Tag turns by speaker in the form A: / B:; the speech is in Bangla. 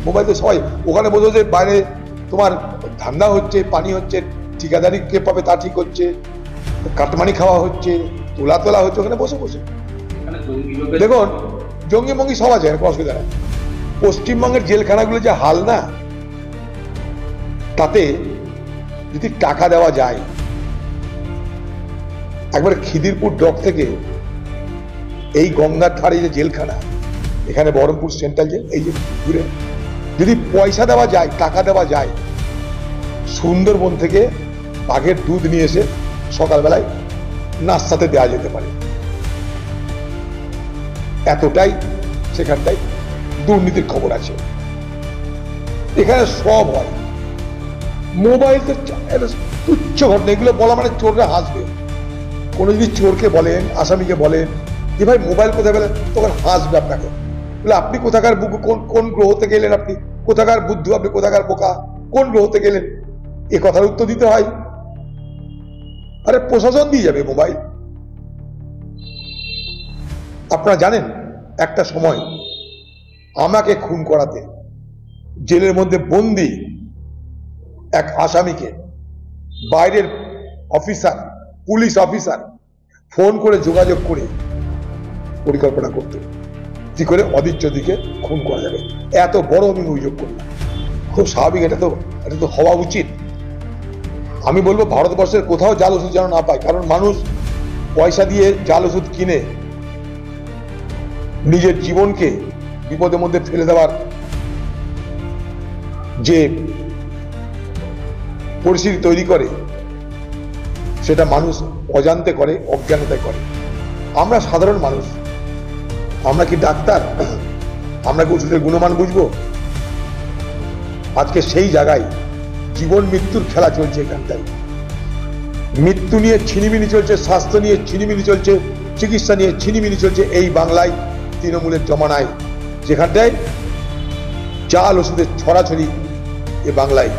A: মোবাইল তো সবাই ওখানে বসে বসে বাইরে তোমার ধান্দা হচ্ছে, পানি হচ্ছে, ঠিকাদারি কে পাবে তা ঠিক হচ্ছে, কাটমানি খাওয়া হচ্ছে, তোলা হচ্ছে ওখানে বসে বসে। দেখুন জঙ্গি মঙ্গি সব আছে, অসুবিধা নেই। পশ্চিমবঙ্গের জেলখানাগুলো যে হাল না, তাতে যদি টাকা দেওয়া যায়, একবার খিদিরপুর ডক থেকে এই গঙ্গার ধারে যে জেলখানা, এখানে বহরমপুর সেন্ট্রাল জেল, এই যে ঘুরে যদি পয়সা দেওয়া যায়, টাকা দেওয়া যায়, সুন্দরবন থেকে বাঘের দুধ নিয়ে এসে সকালবেলায় নাস্তাতে দেওয়া যেতে পারে। এতটাই সেখানটাই দুর্নীতির খবর আছে। এখানে সব হয়। মোবাইল তো তুচ্ছ ঘটনা, এগুলো বলা মানে চোররা হাসবে। কোনো যদি চোরকে বলেন, আসামিকে বলেন যে ভাই মোবাইল কোথায় পেলেন, তখন হাসবে আপনাকে, বলে আপনি কোথাকার কোন গ্রহ থেকে এলেন, আপনি কোথাকার বুদ্ধু, আপনি কোথাকার বোকা, কোন গ্রহ থেকে এলেন, এ কথার উত্তর দিতে হয়। আরে প্রশাসন দিয়ে যাবে মোবাইল। আপনারা জানেন একটা সময় আমাকে খুন করাতে জেলের মধ্যে বন্দি এক আসামিকে বাইরের অফিসার, পুলিশ অফিসার ফোন করে যোগাযোগ করে পরিকল্পনা করতে, কি করে অদিচ্যদিকে খুন করা যাবে। এত বড় আমি অভিযোগ করলাম, খুব স্বাভাবিক, এটা তো হওয়া উচিত। আমি বলবো ভারতবর্ষের কোথাও জাল ওষুধ যেন না পায়, কারণ মানুষ পয়সা দিয়ে জাল ওষুধ কিনে নিজের জীবনকে বিপদের মধ্যে ফেলে দেওয়ার যে পরিস্থিতি তৈরি করে, সেটা মানুষ অজান্তে করে, অজ্ঞানতায় করে। আমরা সাধারণ মানুষ, আমরা কি ডাক্তার? আমরা কি ওষুধের গুণমান বুঝবো? আজকে সেই জায়গায় জীবন মৃত্যুর খেলা চলছে এখানটায়। মৃত্যু নিয়ে ছিনিমিনি চলছে, স্বাস্থ্য নিয়ে ছিনিমিনি চলছে, চিকিৎসা নিয়ে ছিনিমিনি চলছে এই বাংলায়, তৃণমূলের জমানায়, যেখানটায় জাল ওষুধের ছড়াছড়ি এ বাংলায়।